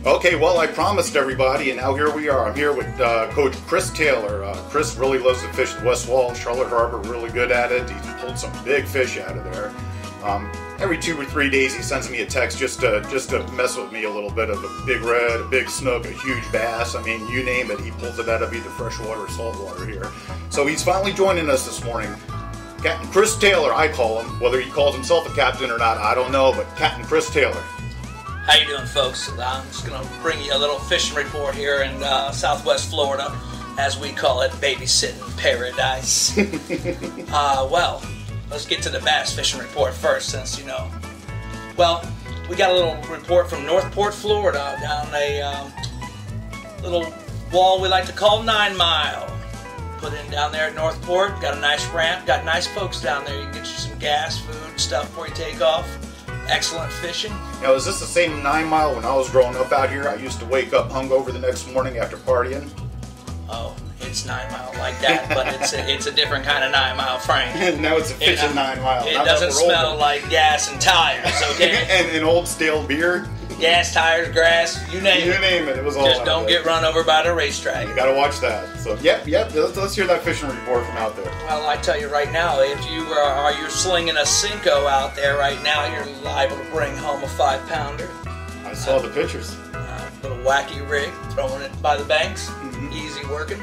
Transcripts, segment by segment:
Okay, well, I promised everybody, and now here we are. I'm here with Coach Chris Taylor. Chris really loves to fish the West Wall, Charlotte Harbor, really good at it. He's pulled some big fish out of there. Every 2 or 3 days he sends me a text just to mess with me a little bit of a big red, a big snook, a huge bass. I mean, you name it, he pulls it out of either freshwater or saltwater here. So he's finally joining us this morning. Captain Chris Taylor, I call him. Whether he calls himself a captain or not, I don't know, but Captain Chris Taylor. How you doing, folks? I'm just going to bring you a little fishing report here in Southwest Florida, as we call it, babysitting paradise. Well, let's get to the bass fishing report first, since, well, we got a little report from Northport, Florida, down a little wall we like to call 9 Mile. Put in down there at Northport, got a nice ramp, got nice folks down there. You can get you some gas, food, stuff before you take off. Excellent fishing. Now, is this the same 9 Mile when I was growing up out here? I used to wake up hungover the next morning after partying. Oh, it's 9 Mile like that, but it's a different kind of 9 Mile, Frank. Now it's a fishing 9 Mile. It doesn't smell like gas and tires, okay? and old stale beer. Gas, tires, grass, you name it. You name it. It was all. Just don't get run over by the racetrack. You gotta watch that. So yep. Let's hear that fishing report from out there. Well, I tell you right now, if you're slinging a Cinco out there right now, you're liable to bring home a 5-pounder. I saw the pictures. Little wacky rig, throwing it by the banks, easy working.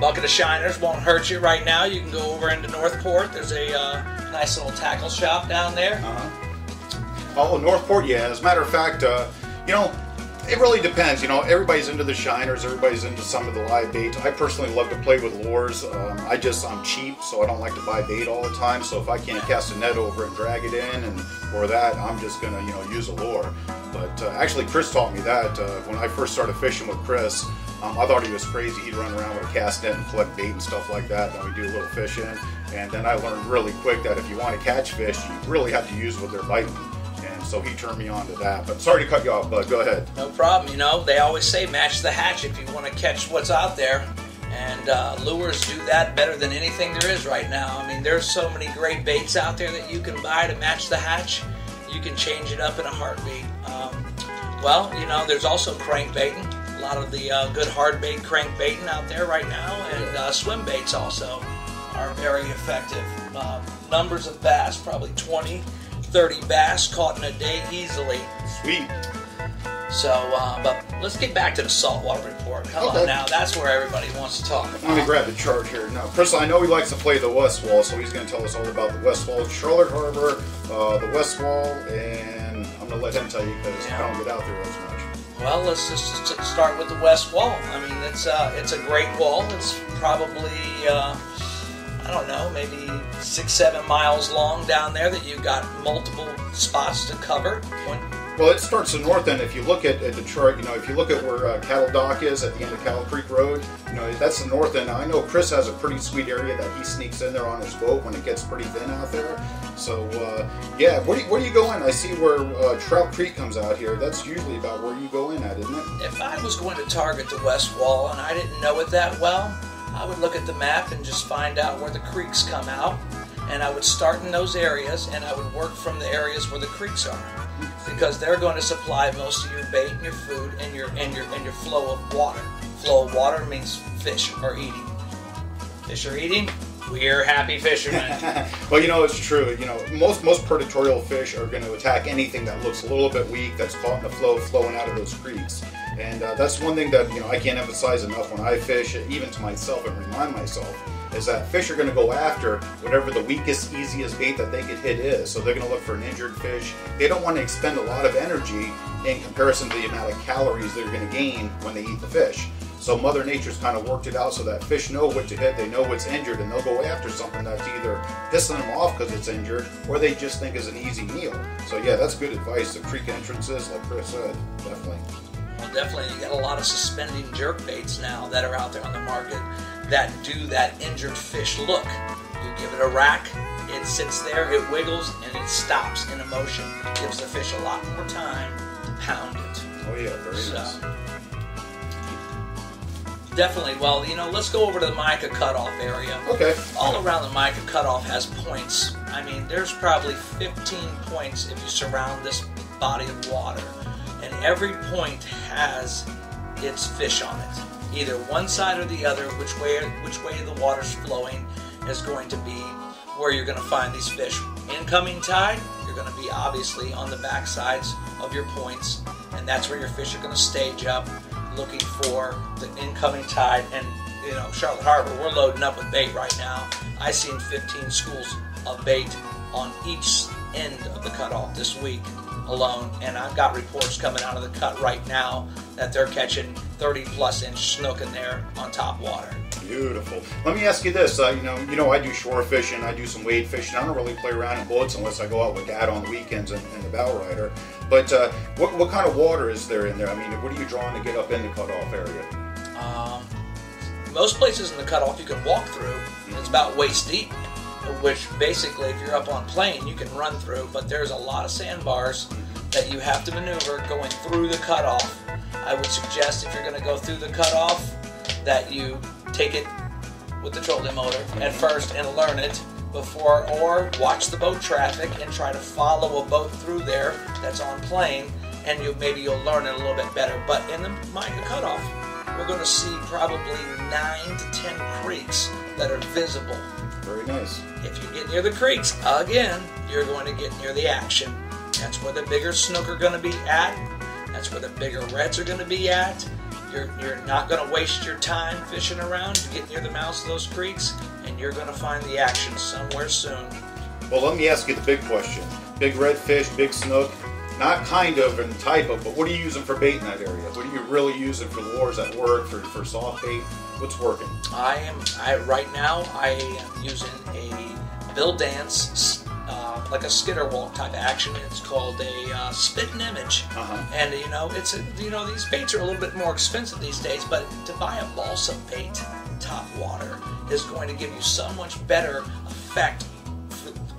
Bucket of shiners won't hurt you right now. You can go over into Northport. There's a nice little tackle shop down there. Oh, Northport, yeah. As a matter of fact, it really depends. Everybody's into the shiners, everybody's into some of the live baits. I personally love to play with lures. I'm cheap, so I don't like to buy bait all the time. So if I can't cast a net over and drag it in, and for that, I'm just gonna, use a lure. But actually, Chris taught me that when I first started fishing with Chris. I thought he was crazy. He'd run around with a cast net and collect bait and stuff like that. Then we do a little fishing, and then I learned really quick that if you want to catch fish, you really have to use what they're biting. So he turned me on to that. But sorry to cut you off, bud. Go ahead. No problem. They always say match the hatch if you want to catch what's out there. And lures do that better than anything there is right now. I mean, there's so many great baits out there that you can buy to match the hatch. You can change it up in a heartbeat. There's also crankbaiting. A lot of the good hard bait crankbaiting out there right now. And swim baits also are very effective. Numbers of bass, probably 20, 30 bass caught in a day easily. Sweet. So, but let's get back to the saltwater report. Come on now, that's where everybody wants to talk about. Let me grab the chart here. Now, Chris, I know he likes to play the West Wall, so he's going to tell us all about the West Wall, Charlotte Harbor, the West Wall, and I'm going to let him tell you because I don't get out there as much. Well, let's just start with the West Wall. I mean, it's a great wall. It's probably maybe 6-7 miles long down there that you've got multiple spots to cover. Well, it starts the north end. If you look at the chart, if you look at where Cattle Dock is at the end of Cattle Creek Road, that's the north end. Now, I know Chris has a pretty sweet area that he sneaks in there on his boat when it gets pretty thin out there. So, where do you go in? I see where Trout Creek comes out here. That's usually about where you go in at, isn't it? If I was going to target the West Wall and I didn't know it that well, I would look at the map and just find out where the creeks come out, and I would start in those areas, and I would work from the areas where the creeks are, because they're going to supply most of your bait and your food and your flow of water. Flow of water means fish are eating. Fish are eating. We're happy fishermen. Well, it's true. Most predatorial fish are going to attack anything that looks a little bit weak, that's caught in the flow flowing out of those creeks. And that's one thing that I can't emphasize enough when I fish, even to myself, and remind myself, is that fish are going to go after whatever the weakest, easiest bait that they could hit is. So they're going to look for an injured fish. They don't want to expend a lot of energy in comparison to the amount of calories they're going to gain when they eat the fish. So Mother Nature's kind of worked it out so that fish know what to hit, they know what's injured, and they'll go after something that's either pissing them off because it's injured, or they just think is an easy meal. So yeah, that's good advice. The creek entrances, like Chris said, definitely. Well, definitely, you got a lot of suspending jerk baits now that are out there on the market that do that injured fish look. You give it a rack, it sits there, it wiggles, and it stops in a motion. It gives the fish a lot more time to pound it. Oh yeah, very nice. Definitely. Well, let's go over to the Mica Cutoff area. Okay. All around the Mica Cutoff has points. I mean, there's probably 15 points if you surround this body of water. and every point has its fish on it. Either one side or the other, which way the water's flowing is going to be where you're going to find these fish. Incoming tide, you're going to be obviously on the back sides of your points, and that's where your fish are going to stage up looking for the incoming tide. And you know, Charlotte Harbor, we're loading up with bait right now. I seen 15 schools of bait on each end of the cutoff this week alone, and I've got reports coming out of the cut right now that they're catching 30+ inch snook in there on top water. Beautiful. Let me ask you this. You know, I do shore fishing. I do some wade fishing. I don't really play around in boats unless I go out with Dad on the weekends and the bow rider. But what kind of water is there in there? I mean, what are you drawing to get up in the cutoff area? Most places in the cutoff you can walk through. It's about waist deep, which basically, if you're up on plane, you can run through. But there's a lot of sandbars that you have to maneuver going through the cutoff. I would suggest if you're going to go through the cutoff that you take it with the trolling motor at first and learn it before, or watch the boat traffic and try to follow a boat through there that's on plane, and maybe you'll learn it a little bit better. But in the Mica cutoff, we're going to see probably 9 to 10 creeks that are visible. Very nice. If you get near the creeks, again, you're going to get near the action. That's where the bigger snook are going to be at. That's where the bigger reds are going to be at. You're not going to waste your time fishing around. You get near the mouths of those creeks, and you're going to find the action somewhere soon. Well, let me ask you the big question. Big redfish, big snook, not kind of and type of, but what are you using for bait in that area? What are you really using for lures at work, for soft bait? What's working? Right now, I am using a Bill Dance, like a skitter walk type of action. It's called a spitting image. And these baits are a little bit more expensive these days, but to buy a balsa bait top water is going to give you so much better effect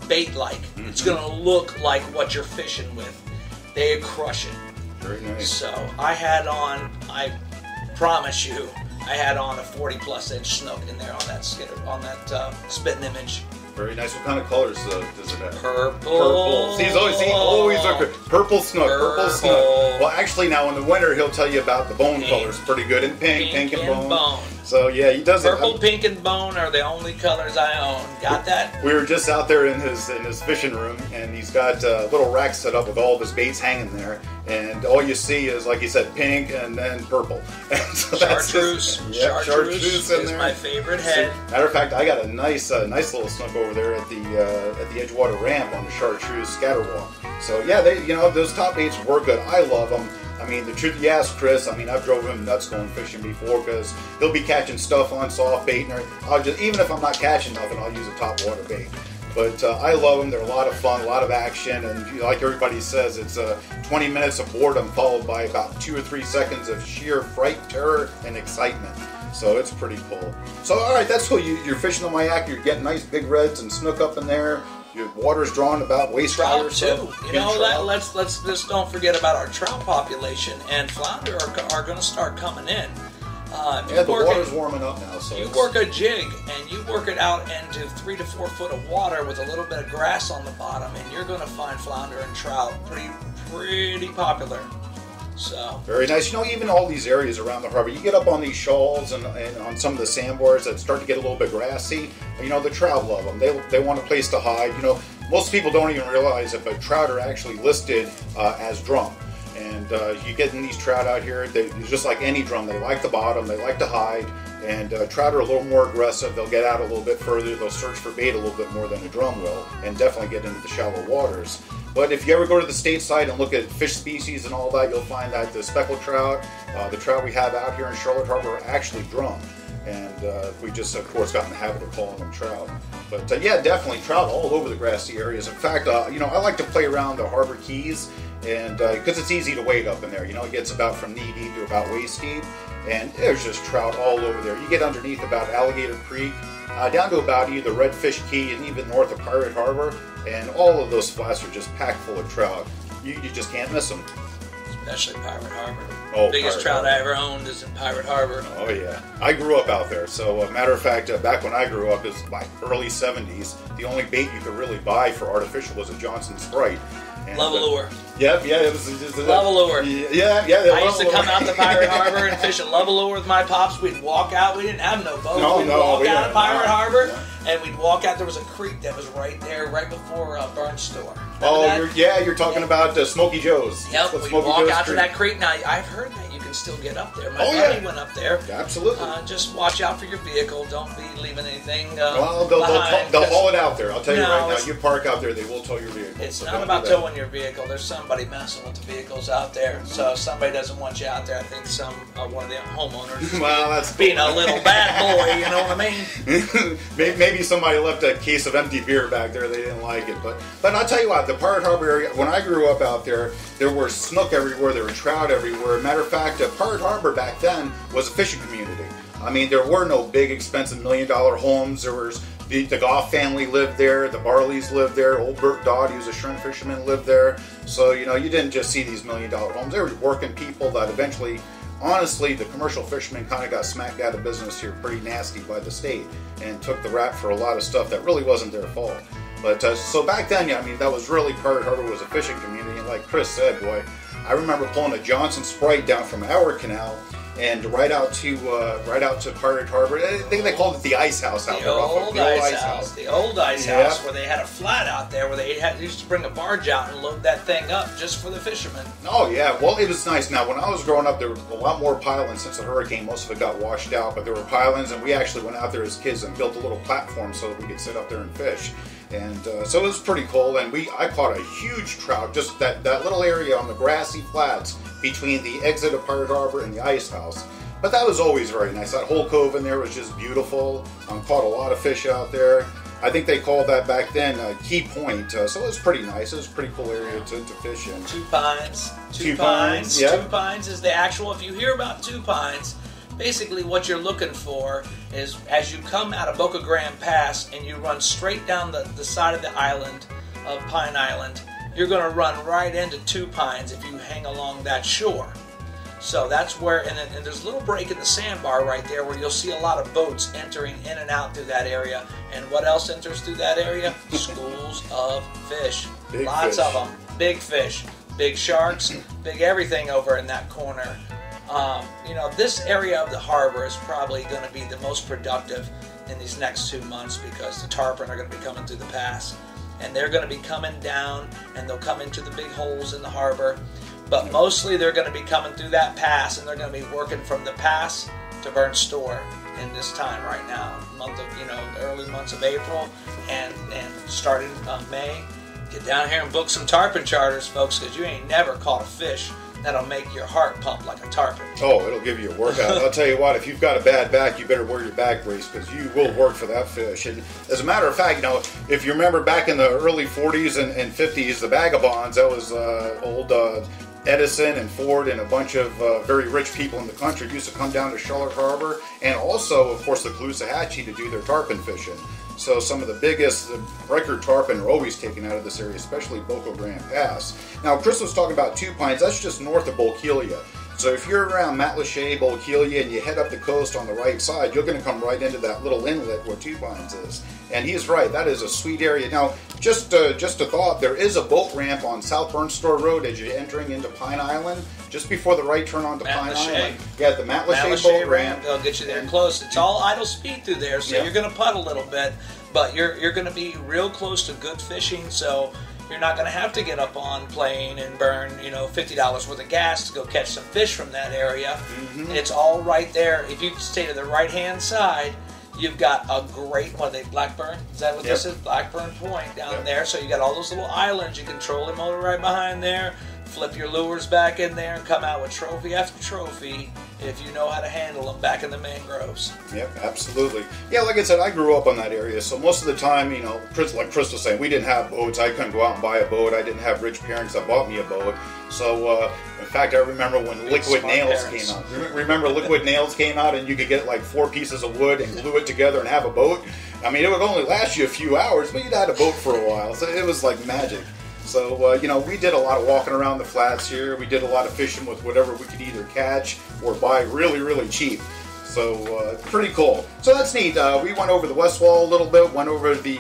bait-like. It's going to look like what you're fishing with. They crush it. Very nice. So I promise you, I had on a 40+ inch snook in there on that spitting image. Very nice. What kind of colors does it have? Purple. He's always looking. Purple snook. Purple snook. Well, actually, now in the winter, he'll tell you about the bone colors. Pretty good. And pink and bone. So yeah, he does Purple, pink, and bone are the only colors I own. Got that? We were just out there in his fishing room, and he's got a little rack set up with all of his baits hanging there, and all you see is, like you said, pink and then purple. And so Chartreuse. Chartreuse in there. My favorite head. So, matter of fact, I got a nice little snook over there at the Edgewater ramp on the Chartreuse scatterwalk. So yeah, those top baits were good. I love them. I mean, the truth you ask Chris, I mean, I've drove him nuts going fishing before because he'll be catching stuff on soft bait, and even if I'm not catching nothing, I'll use a top water bait. But I love them. They're a lot of fun, a lot of action, and like everybody says, it's 20 minutes of boredom followed by about 2 or 3 seconds of sheer fright, terror, and excitement. So it's pretty cool. So all right, that's cool. You're fishing the Myakka. You're getting nice big reds and snook up in there. Your water's drawn about waist high or so. Let's just don't forget about our trout population, and flounder are going to start coming in. The water's warming up now. So you work a jig and you work it out into 3 to 4 foot of water with a little bit of grass on the bottom, and you're going to find flounder and trout pretty popular. So very nice. Even all these areas around the harbor, you get up on these shoals and on some of the sandbars that start to get a little bit grassy. The trout love them. They want a place to hide. Most people don't even realize it, but trout are actually listed as drum. And you get in these trout out here, they're just like any drum. They like the bottom. They like to hide. And trout are a little more aggressive. They'll get out a little bit further. They'll search for bait a little bit more than a drum will, and definitely get into the shallow waters. But if you ever go to the stateside and look at fish species and all that, you'll find that the speckled trout, the trout we have out here in Charlotte Harbor are actually drum. And we just, of course, got in the habit of calling them trout. But yeah, definitely trout all over the grassy areas. In fact, I like to play around the harbor keys, and because it's easy to wade up in there. It gets about from knee deep to about waist deep, and there's just trout all over there. You get underneath about Alligator Creek, down to about either Redfish Key and even north of Pirate Harbor, and all of those flats are just packed full of trout. You just can't miss them. Especially Pirate Harbor. Oh, biggest trout I ever owned is in Pirate Harbor. Oh yeah, I grew up out there. So, matter of fact, back when I grew up, it was my early '70s. The only bait you could really buy for artificial was a Johnson Sprite, And, Love a lure. Yep, yeah, it was just Love a lure. Yeah. I used to come out to Pirate Harbor and fish at Love a Lure with my pops. We'd walk out. We didn't have no boats. We'd walk out of Pirate Harbor, and we'd walk out. There was a creek that was right there, right before Burns Store. You're talking about Smokey Joe's. Yep, we'd walk out to that creek. Now, I've heard that you can still get up there. My buddy went up there. Absolutely. Just watch out for your vehicle. Don't be leaving anything they'll haul it out there. I'll tell you right now, you park out there, they will tow your vehicle. It's not about towing your vehicle. There's somebody messing with the vehicles out there. So if somebody doesn't want you out there, I think one of the homeowners that's being a little bad boy, you know what I mean? Maybe somebody left a case of empty beer back there. They didn't like it. But I'll tell you what, the Pirate Harbor area, when I grew up out there were snook everywhere, there were trout everywhere. Matter of fact, Pirate Harbor back then was a fishing community. I mean, there were no big, expensive $1 million homes. There was the Goff family lived there, the Barleys lived there, old Bert Dodd, he was a shrimp fisherman, lived there. So, you didn't just see these $1 million homes. They were working people that eventually, honestly, the commercial fishermen kind of got smacked out of business here pretty nasty by the state and took the rap for a lot of stuff that really wasn't their fault. But so back then, that was really, Pirate Harbor was a fishing community. And like Chris said, boy, I remember pulling a Johnson Sprite down from our canal and right out to Pirate Harbor. I think they called it the Ice House out there. The old ice house where they had a flat out there where they used to bring a barge out and load that thing up just for the fishermen. Oh yeah, well it was nice. Now when I was growing up, there were a lot more pilings since the hurricane. Most of it got washed out, but there were pilings, and we actually went out there as kids and built a little platform so that we could sit up there and fish. And so it was pretty cool, and I caught a huge trout, just that little area on the grassy flats between the exit of Pirate Harbor and the Ice House. But that was always very nice. That whole cove in there was just beautiful. Caught a lot of fish out there. I think they called that back then Key Point, so it was pretty nice. It was a pretty cool area to fish in. Two Pines. Yep. Two Pines is the actual, if you hear about Two Pines, basically what you're looking for is as you come out of Boca Grande Pass and you run straight down the side of the island of Pine Island, you're going to run right into Two Pines if you hang along that shore. So that's where, and there's a little break in the sandbar right there where you'll see a lot of boats entering in and out through that area. And what else enters through that area? Schools of fish. Lots of them. Big fish, big sharks, big everything over in that corner. This area of the harbor is probably going to be the most productive in these next 2 months because the tarpon are going to be coming through the pass. And they're going to be coming down, and they'll come into the big holes in the harbor. But mostly they're going to be coming through that pass, and they're going to be working from the pass to Burns Store in this time right now, early months of April, and starting May. Get down here and book some tarpon charters, folks, because you ain't never caught a fish that'll make your heart pump like a tarpon. Oh, it'll give you a workout. I'll tell you what, if you've got a bad back, you better wear your back brace because you will work for that fish. And as a matter of fact, if you remember back in the early 40s and 50s, the vagabonds, that was old Edison and Ford and a bunch of very rich people in the country used to come down to Charlotte Harbor and also, of course, the Caloosahatchee to do their tarpon fishing. So some of the biggest record tarpon are always taken out of this area, especially Boca Grande Pass. Now, Chris was talking about Two Pines. That's just north of Bolquelia. So if you're around Matlacha, Bolquelia, and you head up the coast on the right side, you're going to come right into that little inlet where Two Pines is. And he's right. That is a sweet area. Now, just a thought, there is a boat ramp on South Burns Store Road as you're entering into Pine Island, just before the right turn onto Pine Island. Yeah, the Matlacha boat ramp. They'll get you there close. It's all idle speed through there, so you're going to putt a little bit, but you're going to be real close to good fishing, so you're not going to have to get up on plane and burn, $50 worth of gas to go catch some fish from that area. Mm-hmm. It's all right there. If you stay to the right-hand side, you've got a great, Blackburn? Is that what this is? Blackburn Point down there. So you got all those little islands. You can troll them over right behind there, flip your lures back in there, and come out with trophy after trophy if you know how to handle them back in the mangroves. Yep, absolutely. Yeah, like I said, I grew up on that area, so most of the time, like Chris was saying, we didn't have boats. I couldn't go out and buy a boat. I didn't have rich parents that bought me a boat. So, in fact, I remember when Liquid Nails came out. Remember Liquid Nails came out and you could get like 4 pieces of wood and glue it together and have a boat? I mean, it would only last you a few hours, but you'd had a boat for a while. So it was like magic. So, we did a lot of walking around the flats here. We did a lot of fishing with whatever we could either catch or buy really, really cheap. So, pretty cool. So that's neat. We went over the west wall a little bit, went over the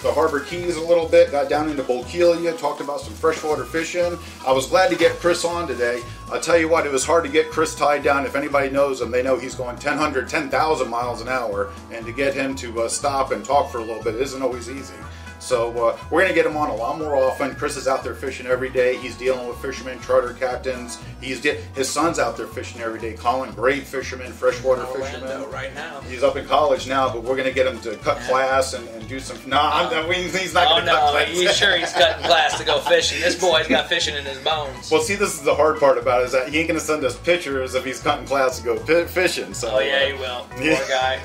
the Harbor Keys a little bit, got down into Bolkelia, talked about some freshwater fishing. I was glad to get Chris on today. I'll tell you what, it was hard to get Chris tied down. If anybody knows him, they know he's going 10,000 miles an hour, and to get him to stop and talk for a little bit isn't always easy. So we're going to get him on a lot more often. Chris is out there fishing every day. He's dealing with fishermen, charter captains. His son's out there fishing every day. Colin, great fisherman, freshwater fisherman. Right now. He's up in college now, but we're going to get him to cut class and do some. He's not going to cut class. He's sure he's cutting class to go fishing. This boy's got fishing in his bones. Well, see, this is the hard part about it, is that he ain't going to send us pictures if he's cutting class to go fishing. So, he will. Poor guy.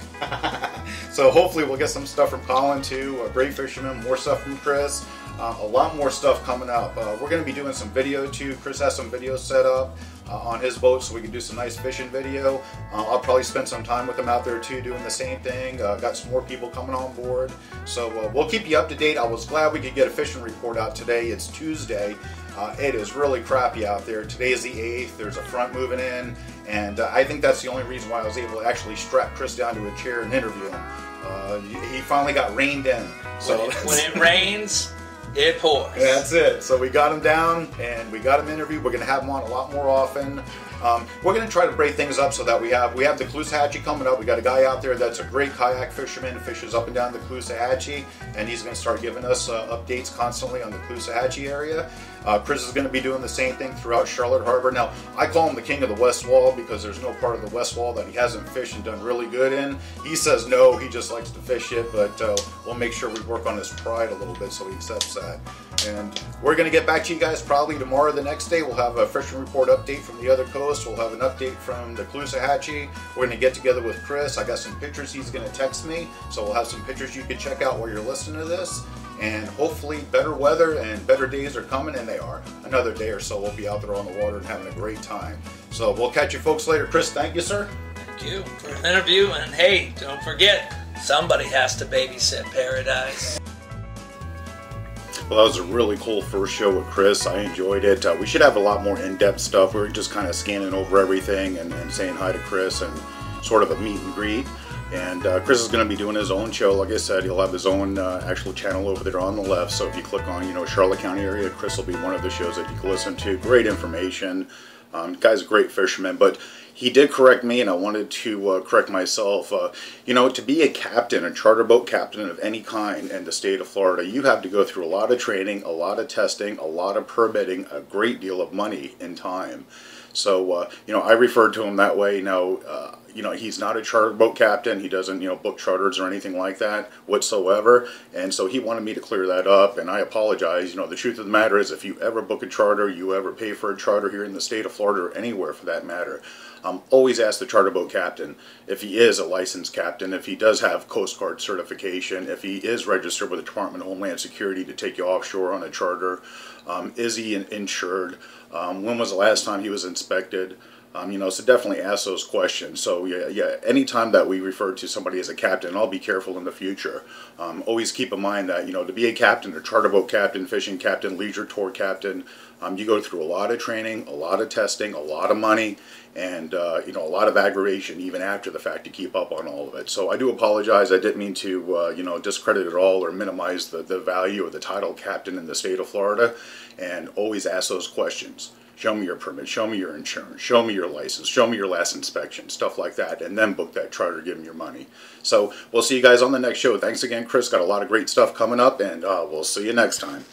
So hopefully we'll get some stuff from Colin too, a great fisherman, more stuff from Chris, a lot more stuff coming up. We're going to be doing some video too. Chris has some videos set up on his boat so we can do some nice fishing video. I'll probably spend some time with him out there too doing the same thing. Got some more people coming on board. So we'll keep you up to date. I was glad we could get a fishing report out today. It's Tuesday. It is really crappy out there. Today is the 8th. There's a front moving in. And I think that's the only reason why I was able to actually strap Chris down to a chair and interview him. He finally got reined in. So when it rains, it pours. That's it. So we got him down and we got him interviewed. We're going to have him on a lot more often. We're going to try to break things up so that we have the Caloosahatchee coming up. We got a guy out there that's a great kayak fisherman, fishes up and down the Caloosahatchee, and he's going to start giving us updates constantly on the Caloosahatchee area. Chris is going to be doing the same thing throughout Charlotte Harbor. Now, I call him the king of the West Wall because there's no part of the West Wall that he hasn't fished and done really good in. He says no, he just likes to fish it, but we'll make sure we work on his pride a little bit so he accepts that. And we're going to get back to you guys probably tomorrow or the next day. We'll have a fishing report update from the other coast. We'll have an update from the Caloosahatchee. We're going to get together with Chris. I got some pictures he's going to text me, so we'll have some pictures you can check out while you're listening to this. And hopefully better weather and better days are coming, and they are. Another day or so we'll be out there on the water and having a great time. So we'll catch you folks later. Chris, thank you, sir. Thank you for the interview. And hey, don't forget, somebody has to babysit paradise. Well, that was a really cool first show with Chris. I enjoyed it. We should have a lot more in-depth stuff. We were just kind of scanning over everything and saying hi to Chris and sort of a meet and greet. And Chris is going to be doing his own show. Like I said, he'll have his own actual channel over there on the left. So if you click on, Charlotte County area, Chris will be one of the shows that you can listen to. Great information. Guy's a great fisherman. But he did correct me, and I wanted to correct myself. To be a captain, a charter boat captain of any kind in the state of Florida, you have to go through a lot of training, a lot of testing, a lot of permitting, a great deal of money and time. So, I refer to him that way. He's not a charter boat captain. He doesn't, book charters or anything like that whatsoever. And so he wanted me to clear that up, and I apologize. The truth of the matter is, if you ever book a charter, you ever pay for a charter here in the state of Florida or anywhere for that matter, always ask the charter boat captain if he is a licensed captain, if he does have Coast Guard certification, if he is registered with the Department of Homeland Security to take you offshore on a charter, is he insured, when was the last time he was inspected. So definitely ask those questions. So yeah, anytime that we refer to somebody as a captain, I'll be careful in the future. Always keep in mind that, to be a captain, a charter boat captain, fishing captain, leisure tour captain, you go through a lot of training, a lot of testing, a lot of money, and, a lot of aggravation even after the fact to keep up on all of it. So I do apologize. I didn't mean to, discredit it all or minimize the value of the title captain in the state of Florida, and always ask those questions. Show me your permit, show me your insurance, show me your license, show me your last inspection, stuff like that, and then book that charter, give them your money. So we'll see you guys on the next show. Thanks again, Chris. Got a lot of great stuff coming up, and we'll see you next time.